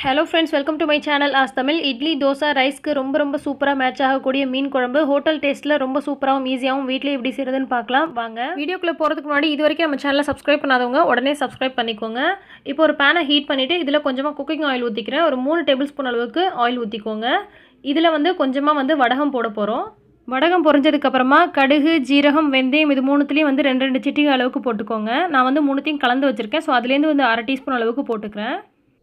Hello friends, welcome to my channel As Tamil. Idli dosa ரைஸ்க்கு ரொம்ப சூப்பராக மேட்ச் ஆகக்கூடிய மீன் குழம்பு ஹோட்டல் டேஸ்ட்டில் ரொம்ப சூப்பராகவும் ஈஸியாகவும் வீட்டிலே எப்படி செய்கிறதுன்னு பார்க்கலாம் வாங்க. வீடியோக்குள்ளே போகிறதுக்கு முன்னாடி இது வரைக்கும் நம்ம சேனலை சப்ஸ்கிரைப் பண்ணாதவங்க உடனே சப்ஸ்கிரைப் பண்ணிக்கோங்க. இப்போ ஒரு பேனை ஹீட் பண்ணிவிட்டு இதில் கொஞ்சமாக குக்கிங் ஆயில் ஊற்றிக்கிறேன். ஒரு 3 டேபிள் ஸ்பூன் அளவுக்கு ஆயில் ஊற்றிக்கோங்க. இதில் கொஞ்சமாக வடகம் போட போகிறோம். வடகம் பொரிஞ்சதுக்கப்புறமா கடுகு ஜீரகம் வெந்தயம் இது மூணுத்துலேயும் 2 சிட்டிகை அளவுக்கு போட்டுக்கோங்க. நான் மூணுத்தையும் கலந்து வச்சுருக்கேன். ஸோ அதுலேருந்து 1/2 டீஸ்பூன் அளவுக்கு போட்டுக்கிறேன்.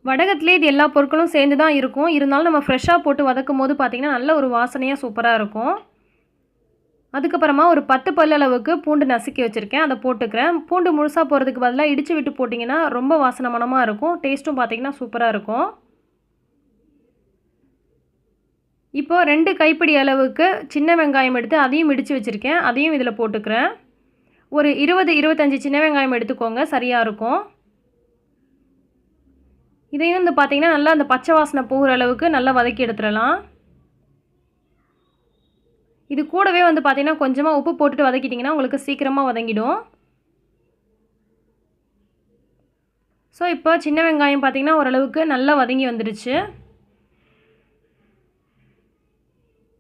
வடகத்திலே இது எல்லா பொருட்களும் சேர்ந்து தான் இருக்கும். இருந்தாலும் நம்ம ஃப்ரெஷ்ஷாக போட்டு வதக்கும் போது பார்த்திங்கன்னா நல்ல ஒரு வாசனையாக சூப்பராக இருக்கும். அதுக்கப்புறமா ஒரு 10 பல் அளவுக்கு பூண்டு நசுக்கி வச்சுருக்கேன், அதை போட்டுக்கிறேன். பூண்டு முழுசாக போகிறதுக்கு பதிலாக இடித்து விட்டு போட்டிங்கன்னா ரொம்ப வாசனை மணமாக இருக்கும். டேஸ்ட்டும் பார்த்திங்கன்னா சூப்பராக இருக்கும். இப்போ 2 கைப்பிடி அளவுக்கு சின்ன வெங்காயம் எடுத்து அதையும் இடித்து வச்சுருக்கேன், அதையும் இதில் போட்டுக்கிறேன். ஒரு 20-25 சின்ன வெங்காயம் எடுத்துக்கோங்க, சரியாக இருக்கும். இதையும் பார்த்திங்கன்னா நல்லா அந்த பச்சை வாசனை போகிற அளவுக்கு நல்லா வதக்கி எடுத்துடலாம். இது கூடவே பார்த்திங்கன்னா கொஞ்சமாக உப்பு போட்டுட்டு வதக்கிட்டிங்கன்னா உங்களுக்கு சீக்கிரமாக வதங்கிடும். ஸோ இப்போ சின்ன வெங்காயம் பார்த்திங்கன்னா ஓரளவுக்கு நல்லா வதங்கி வந்துடுச்சு.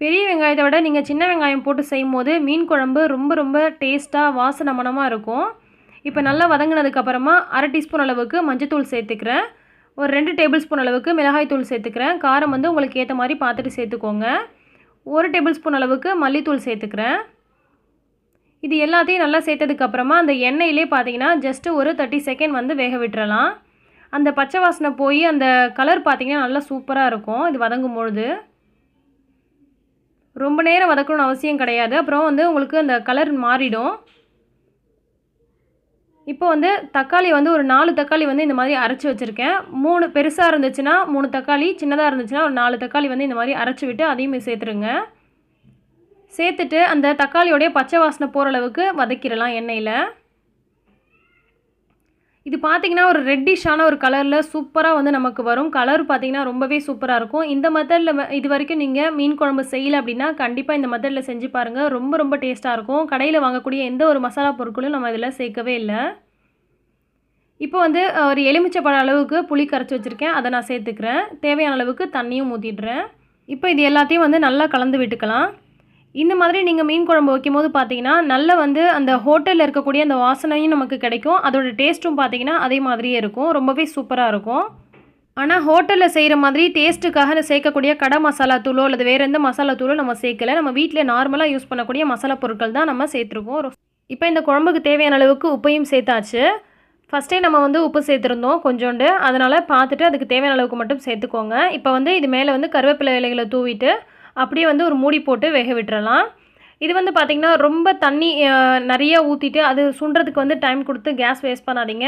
பெரிய வெங்காயத்தை விட நீங்கள் சின்ன வெங்காயம் போட்டு செய்யும் போது மீன் குழம்பு ரொம்ப டேஸ்ட்டாக வாசனை மணமாக இருக்கும். இப்போ நல்லா வதங்கினதுக்கப்புறமா 1/2 டீஸ்பூன் அளவுக்கு மஞ்சத்தூள் சேர்த்துக்கிறேன். ஒரு 2 டேபிள் ஸ்பூன் அளவுக்கு மிளகாய் தூள் சேர்த்துக்கிறேன். காரம் உங்களுக்கு ஏற்ற மாதிரி பார்த்துட்டு சேர்த்துக்கோங்க. 1 டேபிள் ஸ்பூன் அளவுக்கு மல்லித்தூள் சேர்த்துக்கிறேன். இது எல்லாத்தையும் நல்லா சேர்த்ததுக்கப்புறமா அந்த எண்ணெயிலே பார்த்தீங்கன்னா ஜஸ்ட்டு ஒரு 30 செகண்ட் வேக விட்டுறலாம். அந்த பச்சை வாசனை போய் அந்த கலர் பார்த்திங்கன்னா நல்லா சூப்பராக இருக்கும். இது வதங்கும் பொழுது ரொம்ப நேரம் வதக்கணும்னு அவசியம் கிடையாது. அப்புறம் உங்களுக்கு அந்த கலர் மாறிடும். இப்போ தக்காளி ஒரு 4 தக்காளி இந்த மாதிரி அரைச்சி வச்சுருக்கேன். 3 பெருசாக இருந்துச்சுன்னா 3 தக்காளி, சின்னதாக இருந்துச்சுன்னா ஒரு 4 தக்காளி இந்த மாதிரி அரைச்சி விட்டு அதையும் சேர்த்துருங்க. சேர்த்துட்டு அந்த தக்காளியோடைய பச்சை வாசனை போகிற அளவுக்கு வதக்கிடலாம் எண்ணெயில். இது பார்த்திங்கன்னா ஒரு ரெட்டிஷான ஒரு கலரில் சூப்பராக நமக்கு வரும். கலர் பார்த்திங்கன்னா ரொம்பவே சூப்பராக இருக்கும். இந்த மெத்தடில் இது வரைக்கும் நீங்கள் மீன் குழம்பு செய்யலை அப்படின்னா கண்டிப்பாக இந்த மெத்தடில் செஞ்சு பாருங்கள். ரொம்ப டேஸ்ட்டாக இருக்கும். கடையில் வாங்கக்கூடிய எந்த ஒரு மசாலா பொருட்களும் நம்ம இதில் சேர்க்கவே இல்லை. இப்போ ஒரு எலுமிச்சை பழம் அளவுக்கு புளி கரைச்சி வச்சுருக்கேன், அதை நான் சேர்த்துக்கிறேன். தேவையான அளவுக்கு தண்ணியும் ஊற்றிடுறேன். இப்போ இது எல்லாத்தையும் நல்லா கலந்து விட்டுக்கலாம். இந்த மாதிரி நீங்கள் மீன் குழம்பு வைக்கும் போது பார்த்தீங்கன்னா நல்ல அந்த ஹோட்டலில் இருக்கக்கூடிய அந்த வாசனையும் நமக்கு கிடைக்கும். அதோட டேஸ்ட்டும் பார்த்தீங்கன்னா அதே மாதிரியே இருக்கும். ரொம்பவே சூப்பராக இருக்கும். ஆனால் ஹோட்டலில் செய்கிற மாதிரி டேஸ்ட்டுக்காக சேர்க்கக்கூடிய கடை மசாலா தூளோ அல்லது வேறு எந்த மசாலா தூளோ நம்ம சேர்க்கலை. நம்ம வீட்டில் நார்மலாக யூஸ் பண்ணக்கூடிய மசாலா பொருட்கள் தான் நம்ம சேர்த்துருக்கோம். இப்போ இந்த குழம்புக்கு தேவையான அளவுக்கு உப்பையும் சேர்த்தாச்சு. ஃபஸ்ட்டே நம்ம உப்பு சேர்த்துருந்தோம் கொஞ்சோண்டு, அதனால் பார்த்துட்டு அதுக்கு தேவையான அளவுக்கு மட்டும் சேர்த்துக்கோங்க. இப்போ இது மேலே கருவேப்பிலை இலைகளை தூவிட்டு அப்படியே ஒரு மூடி போட்டு வேக விட்டுறலாம். இது பார்த்திங்கன்னா ரொம்ப தண்ணி நிறையா ஊற்றிட்டு அது சுண்டுறதுக்கு டைம் கொடுத்து கேஸ் வேஸ்ட் பண்ணாதீங்க.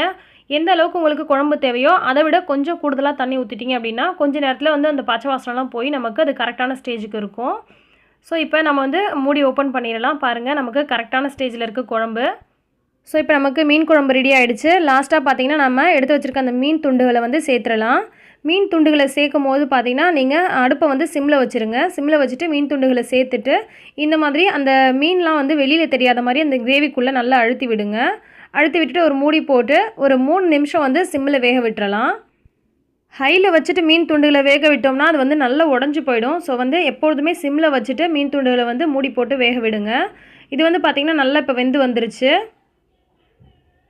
எந்த அளவுக்கு உங்களுக்கு குழம்பு தேவையோ அதை விட கொஞ்சம் கூடுதலாக தண்ணி ஊற்றிட்டிங்க அப்படின்னா கொஞ்சம் நேரத்தில் அந்த பச்சை வாசனைலாம் போய் நமக்கு அது கரெக்டான ஸ்டேஜுக்கு இருக்கும். ஸோ இப்போ நம்ம மூடி ஓப்பன் பண்ணிடலாம். பாருங்கள், நமக்கு கரெக்டான ஸ்டேஜில் இருக்குது குழம்பு. ஸோ இப்போ நமக்கு மீன் குழம்பு ரெடி ஆகிடுச்சு. லாஸ்ட்டாக பார்த்திங்கன்னா நம்ம எடுத்து வச்சுருக்க அந்த மீன் துண்டுகளை சேர்த்துடலாம். மீன் துண்டுகளை சேர்க்கும் போது பார்த்திங்கன்னா நீங்கள் அடுப்பை சிம்மில் வச்சுருங்க. சிம்மில் வச்சுட்டு மீன் துண்டுகளை சேர்த்துட்டு இந்த மாதிரி அந்த மீன்லாம் வெளியில் தெரியாத மாதிரி அந்த கிரேவிக்குள்ளே நல்லா அழுத்தி விடுங்க. அழுத்தி விட்டுட்டு ஒரு மூடி போட்டு ஒரு 3 நிமிஷம் சிம்மில் வேக விட்டுறலாம். ஹையில் வச்சுட்டு மீன் துண்டுகளை வேக விட்டோம்னா அது நல்லா உடஞ்சி போயிடும். ஸோ எப்பொழுதுமே சிம்மில் வச்சுட்டு மீன் துண்டுகளை மூடி போட்டு வேக விடுங்க. இது பார்த்திங்கன்னா நல்லா இப்போ வெந்து வந்துருச்சு.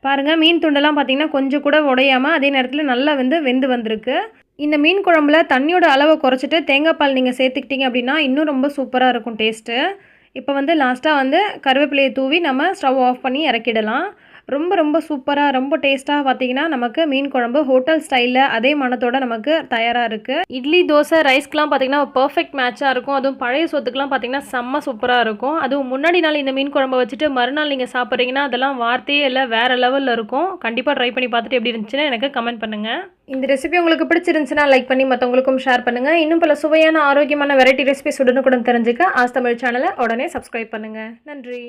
பாருங்கள், மீன் துண்டெல்லாம் பார்த்திங்கன்னா கொஞ்சம் கூட உடையாமல் அதே நேரத்தில் நல்லா வெந்து வந்திருக்கு. இந்த மீன் குழம்புல தண்ணியோட அளவை குறைச்சிட்டு தேங்காய் பால் நீங்கள் சேர்த்துக்கிட்டிங்க அப்படின்னா இன்னும் ரொம்ப சூப்பராக இருக்கும் டேஸ்ட்டு. இப்போ லாஸ்ட்டாக கருவேப்பிலையை தூவி நம்ம ஸ்டவ் ஆஃப் பண்ணி இறக்கிடலாம். ரொம்ப சூப்பராக ரொம்ப டேஸ்ட்டாக பார்த்திங்கன்னா நமக்கு மீன் குழம்பு ஹோட்டல் ஸ்டைலில் அதே மணத்தோடு நமக்கு தயாராக இருக்குது. இட்லி தோசை ரைஸ்க்கெலாம் பார்த்திங்கன்னா பர்ஃபெக்ட் மேட்சாக இருக்கும். அதுவும் பழைய சொத்துக்கெலாம் பார்த்திங்கன்னா செம்ம சூப்பராக இருக்கும். அதுவும் முன்னாடி நாள் இந்த மீன் குழம்பை வச்சுட்டு மறுநாள் நீங்கள் சாப்பிட்றீங்கன்னா அதெல்லாம் வார்த்தையே இல்லை, வேறு லெவலில் இருக்கும். கண்டிப்பாக ட்ரை பண்ணி பார்த்துட்டு எப்படி இருந்துச்சுன்னா எனக்கு கமெண்ட் பண்ணுங்கள். இந்த ரெசிபி உங்களுக்கு பிடிச்சிருந்துச்சுன்னா லைக் பண்ணி மற்றவங்களுக்கும் ஷேர் பண்ணுங்கள். இன்னும் பல சுவையான ஆரோக்கியமான வெரைட்டி ரெசிபிஸ் உடனுக்குடன் தெரிஞ்சுக்க ஆஸ் தமிழ் சேனலை உடனே சப்ஸ்கிரைப் பண்ணுங்கள். நன்றி.